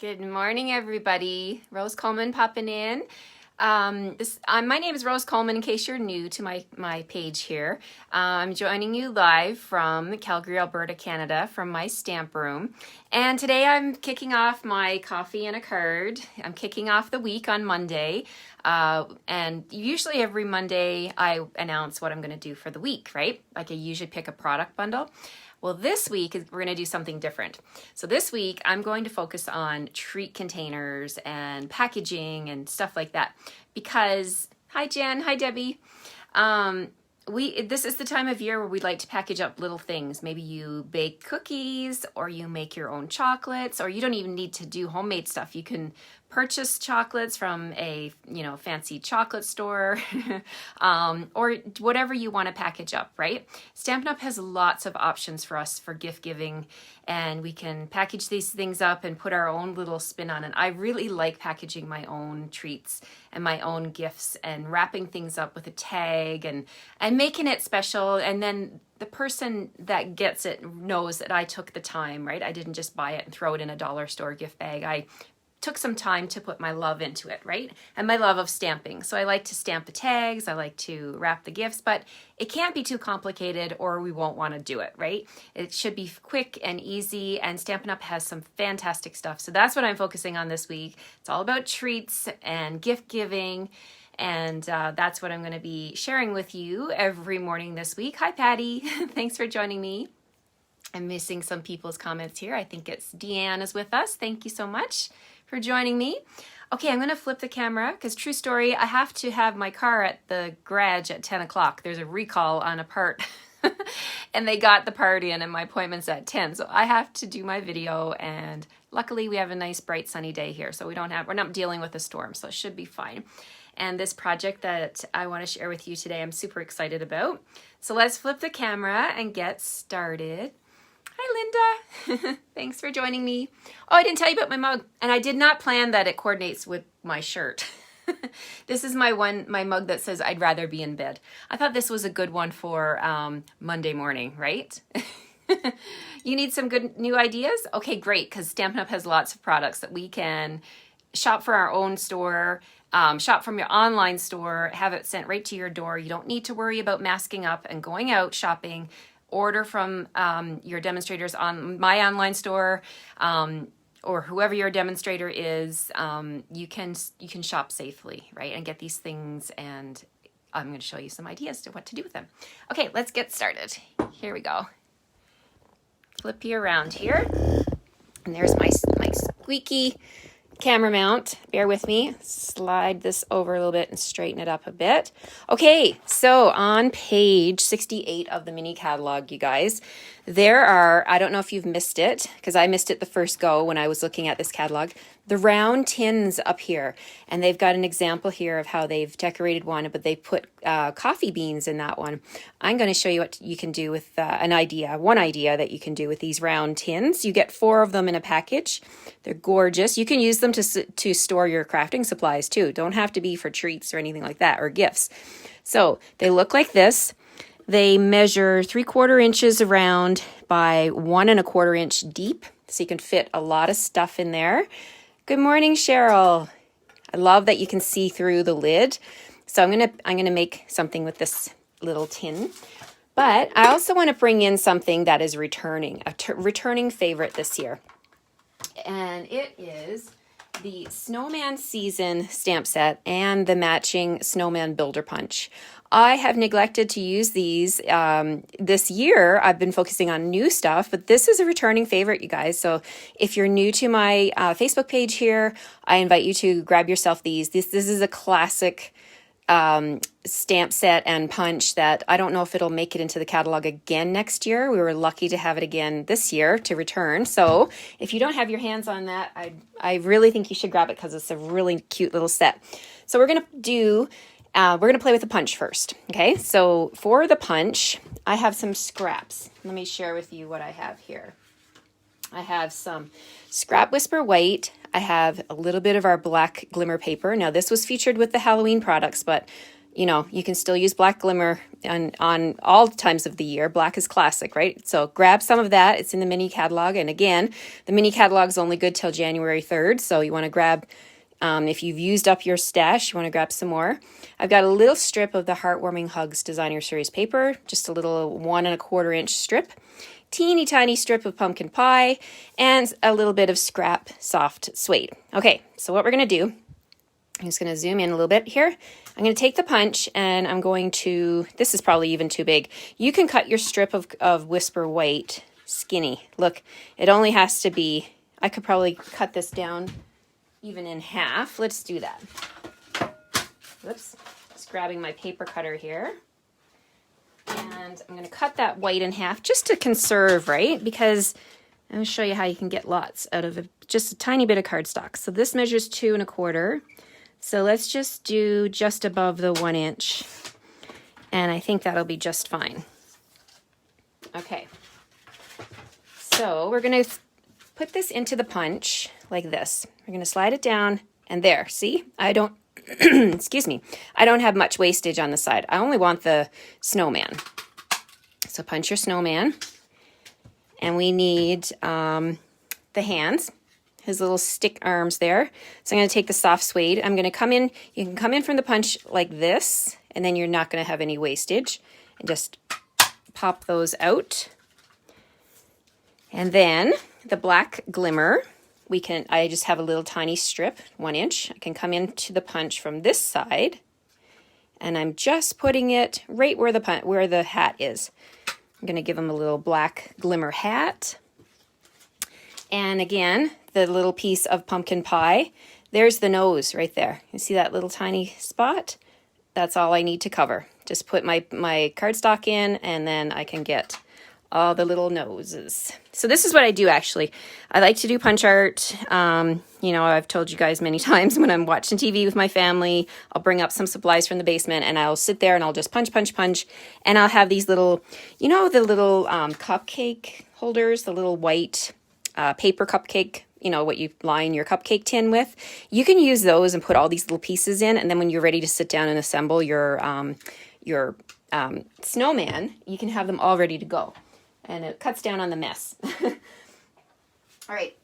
Good morning, everybody. Rose Coleman popping in. My name is Rose Coleman, in case you're new to my page here. I'm joining you live from Calgary, Alberta, Canada, from my stamp room. And today I'm kicking off my coffee and a card. I'm kicking off the week on Monday. And usually every Monday I announce what I'm going to do for the week, right? Like I usually pick a product bundle. Well, this week we're going to do something different. So this week I'm going to focus on treat containers and packaging and stuff like that because, hi Jen, hi Debbie. This is the time of year where we'd like to package up little things. Maybe you bake cookies or you make your own chocolates, or you don't even need to do homemade stuff. You can purchase chocolates from a fancy chocolate store or whatever you want to package up, right? Stampin' Up! Has lots of options for us for gift giving, and we can package these things up and put our own little spin on it. I really like packaging my own treats and my own gifts and wrapping things up with a tag and making it special, and then the person that gets it knows that I took the time, right? I didn't just buy it and throw it in a dollar store gift bag. I took some time to put my love into it, right? And my love of stamping. So I like to stamp the tags, I like to wrap the gifts, but it can't be too complicated or we won't want to do it, right? It should be quick and easy, and Stampin' Up! Has some fantastic stuff. So that's what I'm focusing on this week. It's all about treats and gift giving, and that's what I'm going to be sharing with you every morning this week. Hi, Patty. Thanks for joining me. I'm missing some people's comments here. I think it's Deanne is with us. Thank you so much for joining me. Okay, I'm going to flip the camera because true story, I have to have my car at the garage at 10 o'clock. There's a recall on a part and they got the part in and my appointment's at 10. So I have to do my video, and luckily we have a nice bright sunny day here. So we're not dealing with a storm, so it should be fine. And this project that I want to share with you today, I'm super excited about. So let's flip the camera and get started. Hi, Linda. Thanks for joining me. Oh, I didn't tell you about my mug, and I did not plan that it coordinates with my shirt. This is my mug that says I'd rather be in bed. I thought this was a good one for Monday morning, right? You need some good new ideas? Okay, great, because Stampin' Up! Has lots of products that we can shop for our own store, shop from your online store, have it sent right to your door. You don't need to worry about masking up and going out shopping. Order from your demonstrators on my online store, or whoever your demonstrator is. You can shop safely, right, and get these things, and I'm going to show you some ideas to what to do with them. Okay, let's get started. Here we go. Flip you around here, and there's my squeaky camera mount. Bear with me. Slide this over a little bit and straighten it up a bit. Okay, so on page 68 of the mini catalog, you guys, there are, I don't know if you've missed it, because I missed it the first go when I was looking at this catalog, the round tins up here. And they've got an example here of how they've decorated one, but they put coffee beans in that one. I'm going to show you what you can do with one idea that you can do with these round tins. You get 4 of them in a package. They're gorgeous. You can use them to store your crafting supplies too. Don't have to be for treats or anything like that, or gifts. So they look like this. They measure 3/4 inches around by 1 1/4 inch deep. So you can fit a lot of stuff in there. Good morning, Cheryl. I love that you can see through the lid. So I'm gonna make something with this little tin. But I also want to bring in something that is returning, returning favorite this year. And it is the Snowman Season stamp set and the matching Snowman Builder Punch. I have neglected to use these this year. I've been focusing on new stuff, but this is a returning favorite, you guys. So if you're new to my Facebook page here, I invite you to grab yourself these. This is a classic stamp set and punch that I don't know if it'll make it into the catalog again next year. We were lucky to have it again this year to return. So if you don't have your hands on that, I really think you should grab it because it's a really cute little set. So we're going to play with the punch first. Okay, so for the punch, I have some scraps. Let me share with you what I have here. I have some Scrap Whisper White. I have a little bit of our black glimmer paper. Now this was featured with the Halloween products, but you know, you can still use black glimmer on all times of the year. Black is classic, right? So grab some of that. It's in the mini catalog. And again, the mini catalog is only good till January 3rd. So you want to grab, if you've used up your stash, you want to grab some more. I've got a little strip of the Heartwarming Hugs Designer Series paper, just a little 1 1/4 inch strip. Teeny tiny strip of pumpkin pie, and a little bit of scrap soft suede. Okay, so what we're going to do, I'm just going to zoom in a little bit here. I'm going to take the punch and I'm going to, this is probably even too big. You can cut your strip of Whisper White skinny. Look, it only has to be, I could probably cut this down even in half. Let's do that. Whoops, just grabbing my paper cutter here. And I'm going to cut that white in half just to conserve, right? Because I'm going to show you how you can get lots out of just a tiny bit of cardstock. So this measures 2 1/4. So let's just do just above the 1 inch. And I think that'll be just fine. Okay. So we're going to put this into the punch like this. We're going to slide it down and there. See? I don't excuse me, I don't have much wastage on the side. I only want the snowman. So punch your snowman. And we need the hands, his little stick arms there. So I'm going to take the soft suede. I'm going to come in, you can come in from the punch like this, and then you're not going to have any wastage. And just pop those out. And then the black glimmer. I just have a little tiny strip, 1 inch. I can come into the punch from this side, and I'm just putting it right where the hat is. I'm going to give him a little black glimmer hat. And again, the little piece of pumpkin pie. There's the nose right there. You see that little tiny spot? That's all I need to cover. Just put my cardstock in, and then I can get all the little noses. So this is what I do actually. I like to do punch art. You know, I've told you guys many times when I'm watching TV with my family, I'll bring up some supplies from the basement and I'll sit there and I'll just punch. And I'll have these little, you know, the little cupcake holders, the little white paper cupcake, you know, what you line your cupcake tin with. You can use those and put all these little pieces in. And then when you're ready to sit down and assemble your snowman, you can have them all ready to go. And it cuts down on the mess. All right,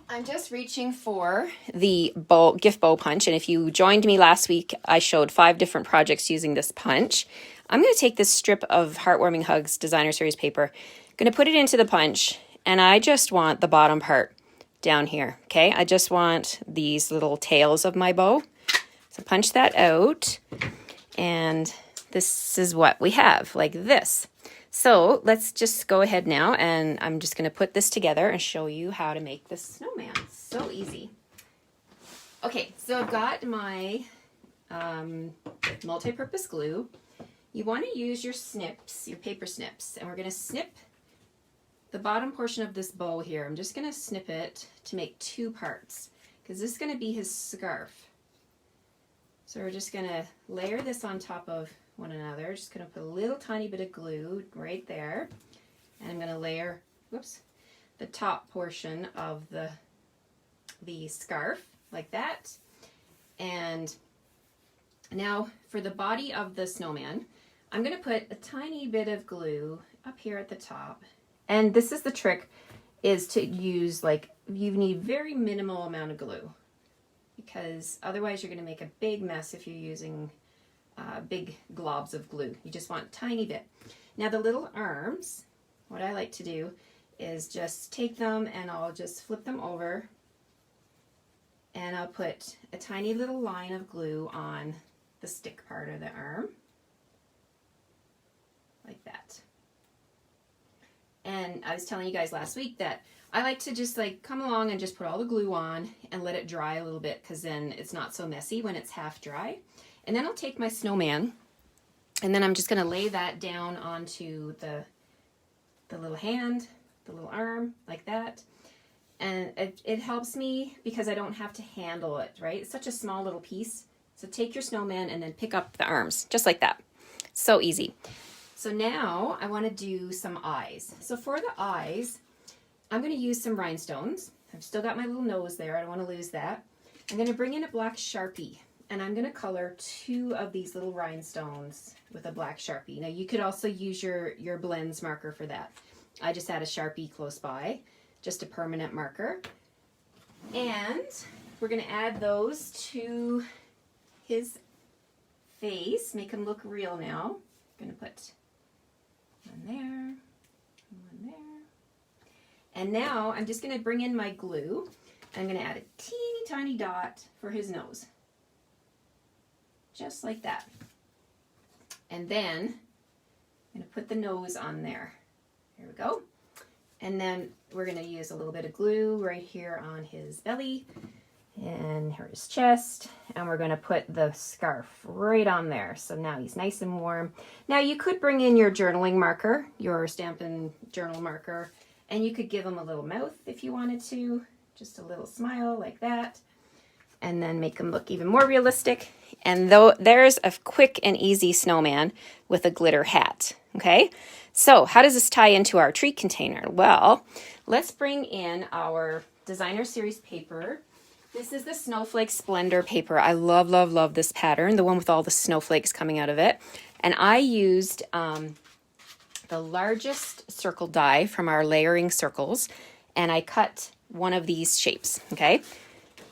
I'm just reaching for the gift bow punch. And if you joined me last week, I showed 5 different projects using this punch. I'm going to take this strip of Heartwarming Hugs Designer Series paper, going to put it into the punch, and I just want the bottom part down here, okay? I just want these little tails of my bow. So punch that out, and this is what we have, like this. So let's just go ahead now, and I'm just going to put this together and show you how to make this snowman. So easy. Okay, so I've got my multi-purpose glue. You want to use your snips, your paper snips, and we're going to snip the bottom portion of this bow here. I'm just going to snip it to make 2 parts because this is going to be his scarf. So we're just going to layer this on top of one another. Just going to put a little tiny bit of glue right there, and I'm going to layer, whoops, the top portion of the scarf like that. And now for the body of the snowman, I'm going to put a tiny bit of glue up here at the top. And this is the trick, is to use, like, you need very minimal amount of glue, because otherwise you're going to make a big mess if you're using big globs of glue. You just want a tiny bit. Now the little arms, what I like to do is just take them and I'll just flip them over, and I'll put a tiny little line of glue on the stick part of the arm, like that. And I was telling you guys last week that I like to just like come along and just put all the glue on and let it dry a little bit, because then it's not so messy when it's half dry. And then I'll take my snowman, and then I'm just going to lay that down onto the little hand, the little arm, like that. And it helps me because I don't have to handle it, right? It's such a small little piece. So take your snowman and then pick up the arms, just like that. So easy. So now I want to do some eyes. So for the eyes, I'm going to use some rhinestones. I've still got my little nose there. I don't want to lose that. I'm going to bring in a black Sharpie. and I'm going to color 2 of these little rhinestones with a black Sharpie. Now you could also use your blends marker for that. I just had a Sharpie close by, just a permanent marker. And we're going to add those to his face, make him look real now. I'm going to put one there, one there. And now I'm just going to bring in my glue. I'm going to add a teeny tiny dot for his nose. Just like that. And then I'm going to put the nose on there. Here we go. And then we're going to use a little bit of glue right here on his belly and his chest. And we're going to put the scarf right on there. So now he's nice and warm. Now you could bring in your journaling marker, your Stampin' Journal marker, and you could give him a little mouth if you wanted to. Just a little smile like that. And then make him look even more realistic. And there's a quick and easy snowman with a glitter hat. Okay, so how does this tie into our treat container? Well, let's bring in our designer series paper. This is the Snowflake Splendor paper. I love, love, love this pattern, the one with all the snowflakes coming out of it. And I used the largest circle die from our layering circles, and I cut one of these shapes, okay?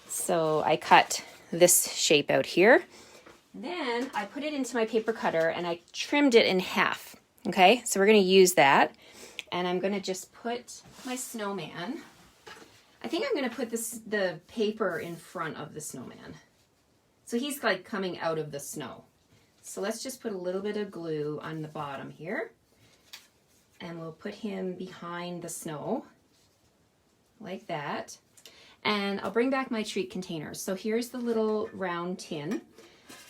So I cut this shape out here. Then I put it into my paper cutter and I trimmed it in half, okay? So we're gonna use that. And I'm gonna just put my snowman. I think I'm gonna put the paper in front of the snowman. So he's like coming out of the snow. So let's just put a little bit of glue on the bottom here. And we'll put him behind the snow, like that. And I'll bring back my treat containers. So here's the little round tin.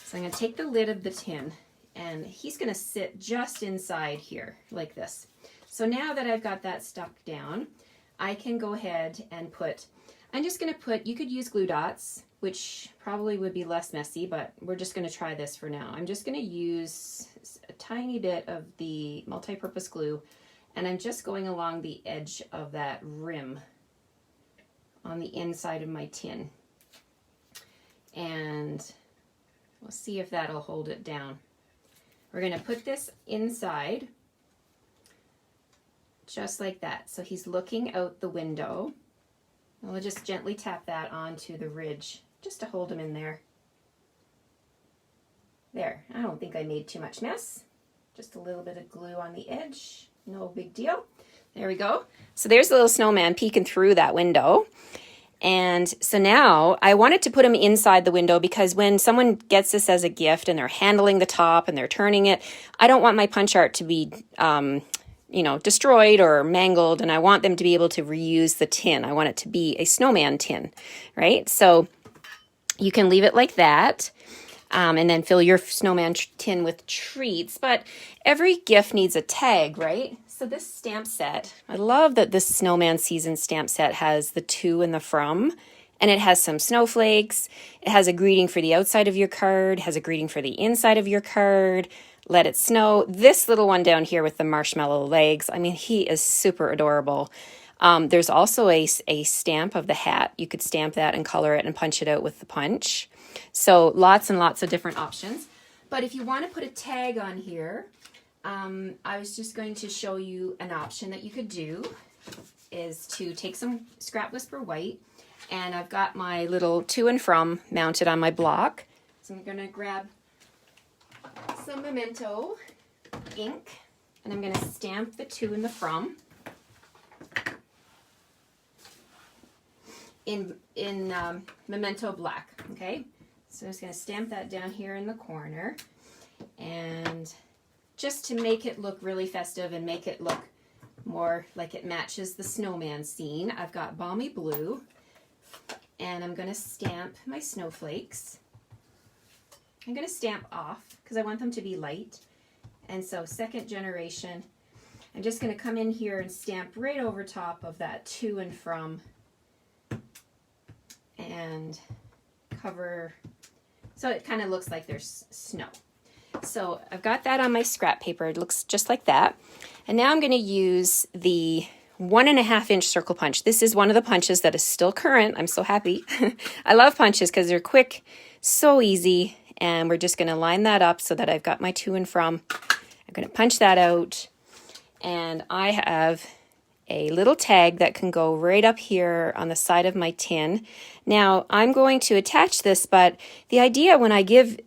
So I'm gonna take the lid of the tin and he's gonna sit just inside here, like this. So now that I've got that stuck down, I can go ahead and I'm just gonna put, you could use glue dots, which probably would be less messy, but we're just gonna try this for now. I'm just gonna use a tiny bit of the multi-purpose glue, and I'm just going along the edge of that rim on the inside of my tin. And we'll see if that'll hold it down. We're gonna put this inside, just like that. So he's looking out the window. And we'll just gently tap that onto the ridge, just to hold him in there. There, I don't think I made too much mess. Just a little bit of glue on the edge, no big deal. There we go. So there's the little snowman peeking through that window. And so now I wanted to put him inside the window because when someone gets this as a gift and they're handling the top and they're turning it, I don't want my punch art to be, destroyed or mangled, and I want them to be able to reuse the tin. I want it to be a snowman tin, right? So you can leave it like that. And then fill your snowman tin with treats. But every gift needs a tag, right? So this stamp set, I love that this Snowman Season stamp set has the to and the from, and it has some snowflakes. It has a greeting for the outside of your card, has a greeting for the inside of your card, let it snow. This little one down here with the marshmallow legs, I mean, he is super adorable. There's also a stamp of the hat. You could stamp that and color it and punch it out with the punch. So lots and lots of different options. But if you want to put a tag on here, I was just going to show you an option that you could do is to take some Scrap Whisper white, and I've got my little to and from mounted on my block. So I'm going to grab some Memento ink, and I'm going to stamp the to and the from in Memento black, okay? So I'm just going to stamp that down here in the corner, and just to make it look really festive and make it look more like it matches the snowman scene, I've got Balmy Blue, and I'm going to stamp my snowflakes. I'm going to stamp off because I want them to be light, and so second generation, I'm just going to come in here and stamp right over top of that to and from and cover so it kind of looks like there's snow. So I've got that on my scrap paper. It looks just like that. And now I'm going to use the 1.5-inch circle punch. This is one of the punches that is still current. I'm so happy. I love punches because they're quick, so easy. And we're just going to line that up so that I've got my to and from. I'm going to punch that out. And I have a little tag that can go right up here on the side of my tin. Now, I'm going to attach this, but the idea when I give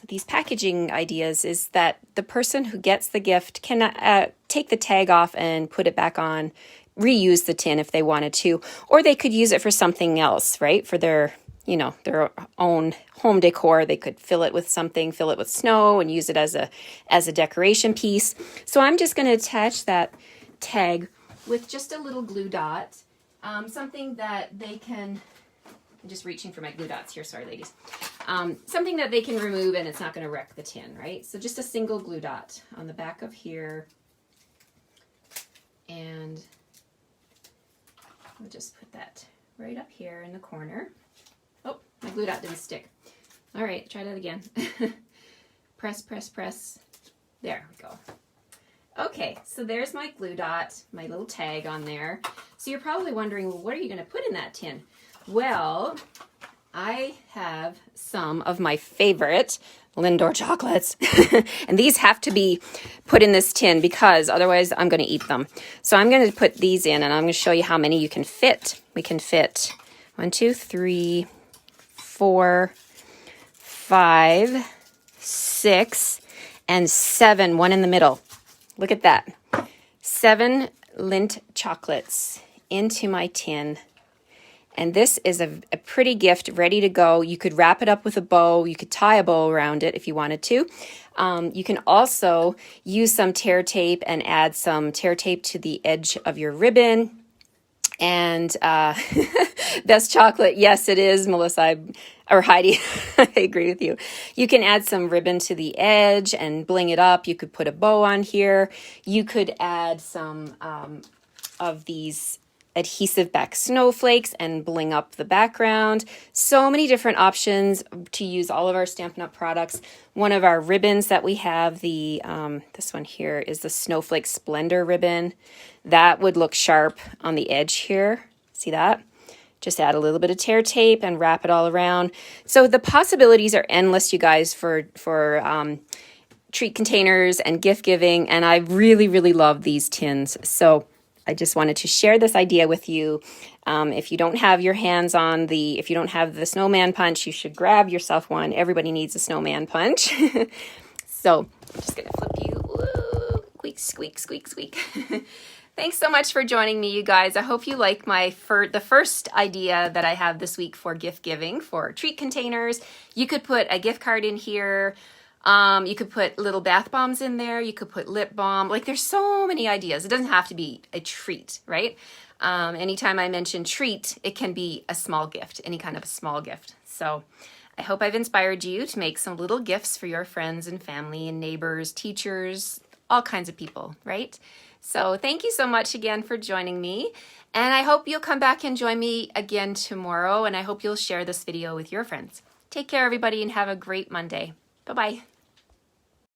these packaging ideas is that the person who gets the gift can take the tag off and put it back on, reuse the tin if they wanted to, or they could use it for something else, right? For their, you know, their own home decor. They could fill it with something, fill it with snow and use it as a decoration piece. So I'm just going to attach that tag with just a little glue dot, something that they can, I'm just reaching for my glue dots here, sorry ladies, something that they can remove and it's not going to wreck the tin, right? So just a single glue dot on the back of here, and I'll just put that right up here in the corner. Oh, my glue dot didn't stick. All right, try that again. Press, press, press. There we go. Okay, so there's my glue dot, my little tag on there. So you're probably wondering, well, what are you going to put in that tin? Well, I have some of my favorite Lindor chocolates. And these have to be put in this tin because otherwise I'm going to eat them. So I'm going to put these in and I'm going to show you how many you can fit. We can fit 1, 2, 3, 4, 5, 6, and 7, one in the middle. Look at that. 7 Lindt chocolates into my tin. And this is a pretty gift ready to go. You could wrap it up with a bow. You could tie a bow around it if you wanted to. You can also use some tear tape and add some tear tape to the edge of your ribbon. And best chocolate, yes, it is, Melissa, or Heidi, I agree with you. You can add some ribbon to the edge and bling it up. You could put a bow on here. You could add some of these adhesive back snowflakes and bling up the background. So many different options to use all of our Stampin' Up! Products. One of our ribbons that we have, the this one here is the Snowflake Splendor ribbon. That would look sharp on the edge here. See that? Just add a little bit of tear tape and wrap it all around. So the possibilities are endless, you guys, for treat containers and gift giving. And I really, really love these tins. So I just wanted to share this idea with you. If you don't have your hands on if you don't have the snowman punch, you should grab yourself one. Everybody needs a snowman punch. So I'm just going to flip you. Woo, squeak, squeak, squeak, squeak. Thanks so much for joining me, you guys. I hope you like the first idea that I have this week for gift giving for treat containers. You could put a gift card in here. You could put little bath bombs in there. You could put lip balm. Like there's so many ideas. It doesn't have to be a treat, right? Anytime I mention treat, it can be a small gift, any kind of a small gift. So I hope I've inspired you to make some little gifts for your friends and family and neighbors, teachers, all kinds of people, right? So thank you so much again for joining me. And I hope you'll come back and join me again tomorrow. And I hope you'll share this video with your friends. Take care, everybody, and have a great Monday. Bye-bye.